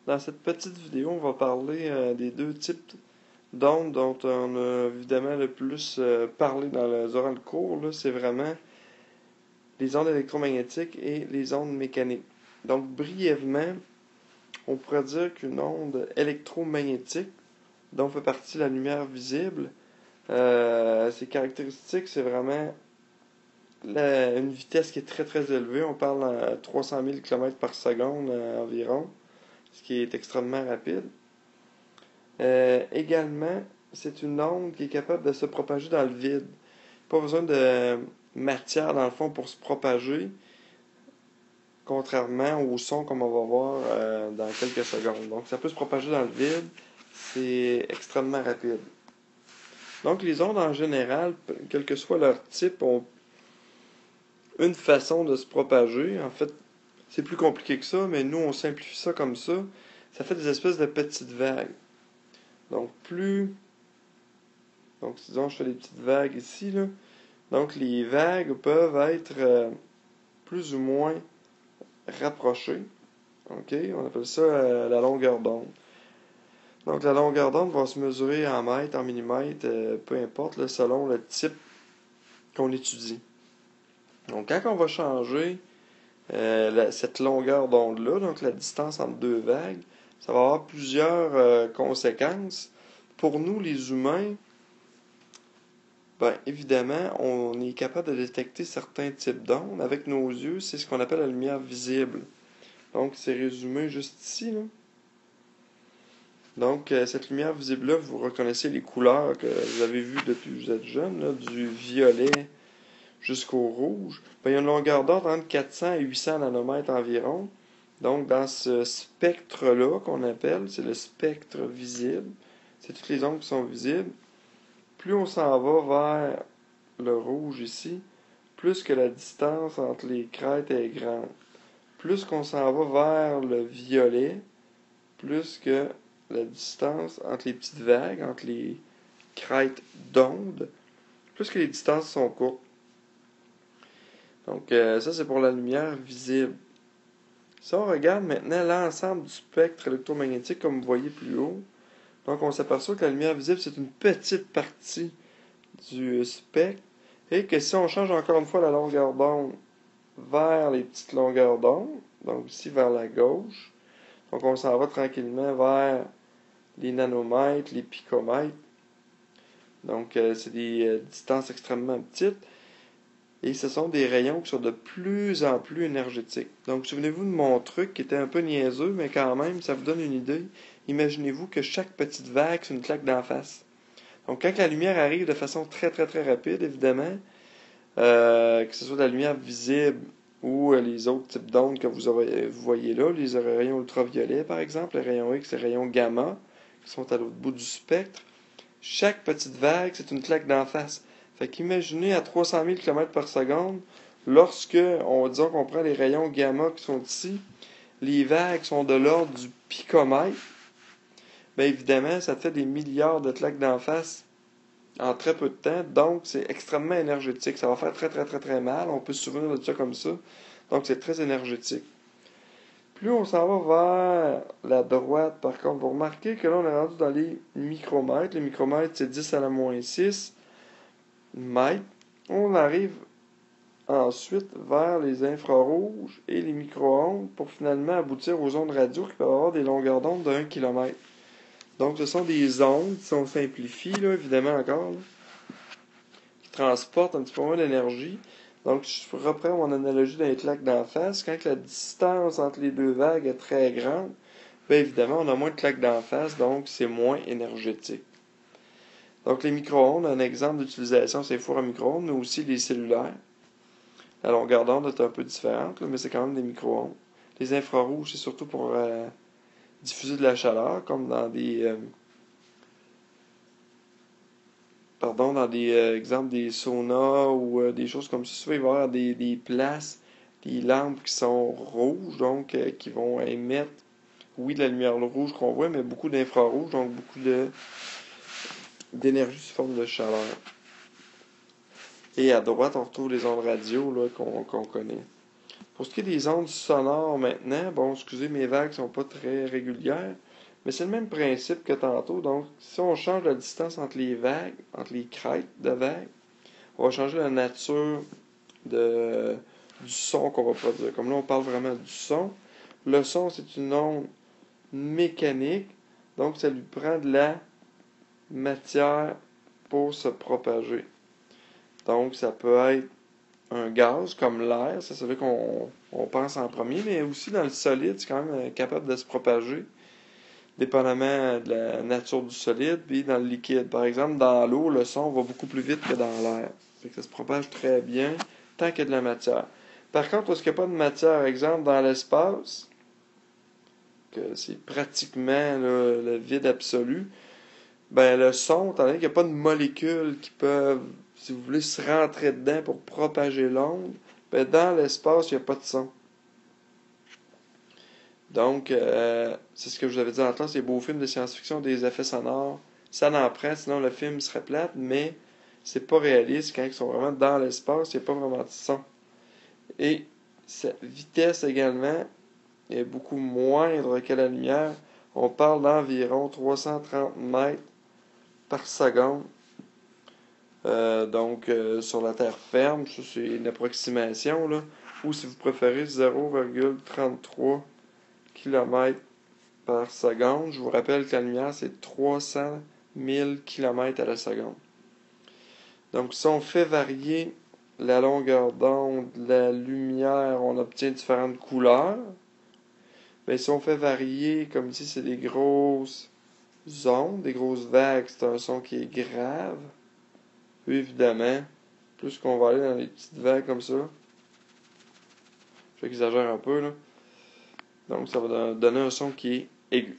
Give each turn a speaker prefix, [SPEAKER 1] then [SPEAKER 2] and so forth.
[SPEAKER 1] Dans cette petite vidéo, on va parler des deux types d'ondes dont on a évidemment le plus parlé durant le cours. C'est vraiment les ondes électromagnétiques et les ondes mécaniques. Donc, brièvement, on pourrait dire qu'une onde électromagnétique, dont fait partie la lumière visible, ses caractéristiques, c'est vraiment une vitesse qui est très très élevée. On parle à 300 000 km par seconde environ, ce qui est extrêmement rapide. Également, c'est une onde qui est capable de se propager dans le vide. Pas besoin de matière dans le fond pour se propager, contrairement au son comme on va voir dans quelques secondes. Donc ça peut se propager dans le vide, c'est extrêmement rapide. Donc les ondes en général, quel que soit leur type, ont une façon de se propager. En fait, c'est plus compliqué que ça, mais nous on simplifie ça comme ça. Ça fait des espèces de petites vagues. Donc disons je fais des petites vagues ici, là. Donc les vagues peuvent être plus ou moins rapprochées. OK? On appelle ça la longueur d'onde. Donc la longueur d'onde va se mesurer en mètres, en millimètres, peu importe, là, selon le type qu'on étudie. Donc quand on va changer cette longueur d'onde-là, donc la distance entre deux vagues, ça va avoir plusieurs conséquences. Pour nous, les humains, évidemment, on est capable de détecter certains types d'ondes. Avec nos yeux, c'est ce qu'on appelle la lumière visible. Donc, c'est résumé juste ici, là. Donc, cette lumière visible-là, vous reconnaissez les couleurs que vous avez vues depuis que vous êtes jeune, là, du violet jusqu'au rouge. Il y a une longueur d'onde entre 400 et 800 nanomètres environ. Donc, dans ce spectre-là qu'on appelle, c'est le spectre visible. C'est toutes les ondes qui sont visibles. Plus on s'en va vers le rouge ici, plus que la distance entre les crêtes est grande. Plus qu'on s'en va vers le violet, plus que la distance entre les petites vagues, entre les crêtes d'onde, plus que les distances sont courtes. Donc ça, c'est pour la lumière visible. Si on regarde maintenant l'ensemble du spectre électromagnétique, comme vous voyez plus haut, donc on s'aperçoit que la lumière visible, c'est une petite partie du spectre, et que si on change encore une fois la longueur d'onde vers les petites longueurs d'onde, donc ici vers la gauche, donc on s'en va tranquillement vers les nanomètres, les picomètres. Donc c'est des distances extrêmement petites, et ce sont des rayons qui sont de plus en plus énergétiques. Donc souvenez-vous de mon truc qui était un peu niaiseux, mais quand même, ça vous donne une idée. Imaginez-vous que chaque petite vague, c'est une claque d'en face. Donc quand la lumière arrive de façon très très très rapide, évidemment, que ce soit la lumière visible ou les autres types d'ondes que vous voyez là, les rayons ultraviolets par exemple, les rayons X, les rayons gamma, qui sont à l'autre bout du spectre, chaque petite vague, c'est une claque d'en face. Fait qu'imaginez à 300 000 km par seconde, lorsque, disons qu'on prend les rayons gamma qui sont ici, les vagues sont de l'ordre du picomètre, bien évidemment, ça te fait des milliards de claques d'en face en très peu de temps. Donc, c'est extrêmement énergétique. Ça va faire très, très, très, très mal. On peut se souvenir de ça comme ça. Donc, c'est très énergétique. Plus on s'en va vers la droite, par contre, vous remarquez que là, on est rendu dans les micromètres. Les micromètres, c'est 10 à la moins 6 mètres. On arrive ensuite vers les infrarouges et les micro-ondes pour finalement aboutir aux ondes radio qui peuvent avoir des longueurs d'onde de 1 km. Donc, ce sont des ondes, si on simplifie, là, évidemment encore, là, qui transportent un petit peu moins d'énergie. Donc, je reprends mon analogie d'un claque d'en face. Quand la distance entre les deux vagues est très grande, bien évidemment, on a moins de claques d'en face, donc c'est moins énergétique. Donc, les micro-ondes, un exemple d'utilisation, c'est les fours à micro-ondes, mais aussi les cellulaires. La longueur d'onde est un peu différente, là, mais c'est quand même des micro-ondes. Les infrarouges, c'est surtout pour diffuser de la chaleur, comme dans des exemples des saunas ou des choses comme ça. Souvent, il va y avoir des places, des lampes qui sont rouges, donc qui vont émettre, oui, de la lumière rouge qu'on voit, mais beaucoup d'infrarouge, donc beaucoup d'énergie sous forme de chaleur. Et à droite, on retrouve les ondes radio là, qu'on connaît. Pour ce qui est des ondes sonores maintenant, bon, excusez, mes vagues sont pas très régulières, mais c'est le même principe que tantôt. Donc, si on change la distance entre les vagues, entre les crêtes de vagues, on va changer la nature de, du son qu'on va produire. Comme là, on parle vraiment du son. Le son, c'est une onde mécanique, donc ça lui prend de la matière pour se propager. Donc, ça peut être un gaz comme l'air, c'est celui qu'on pense en premier, mais aussi dans le solide, c'est quand même capable de se propager, dépendamment de la nature du solide, puis dans le liquide. Par exemple, dans l'eau, le son va beaucoup plus vite que dans l'air. Fait que ça se propage très bien tant qu'il y a de la matière. Par contre, lorsqu'il n'y a pas de matière, exemple, dans l'espace, que c'est pratiquement là, le vide absolu, ben le son, étant donné qu'il n'y a pas de molécules qui peuvent, si vous voulez, se rentrer dedans pour propager l'onde, ben dans l'espace, il n'y a pas de son. Donc, c'est ce que je vous avais dit en classe, les beaux films de science-fiction, des effets sonores, ça n'en prend, sinon le film serait plate, mais c'est pas réaliste quand ils sont vraiment dans l'espace, il n'y a pas vraiment de son. Et sa vitesse également est beaucoup moindre que la lumière. On parle d'environ 330 mètres par seconde. Sur la terre ferme, ça c'est une approximation, là. Ou si vous préférez, 0,33 km par seconde. Je vous rappelle que la lumière, c'est 300 000 km à la seconde. Donc, si on fait varier la longueur d'onde, la lumière, on obtient différentes couleurs. Mais si on fait varier, comme ici, c'est des grosses ondes, des grosses vagues, c'est un son qui est grave. Puis, évidemment, plus qu'on va aller dans les petites vagues comme ça, j'exagère un peu, là. Donc, ça va donner un son qui est aigu.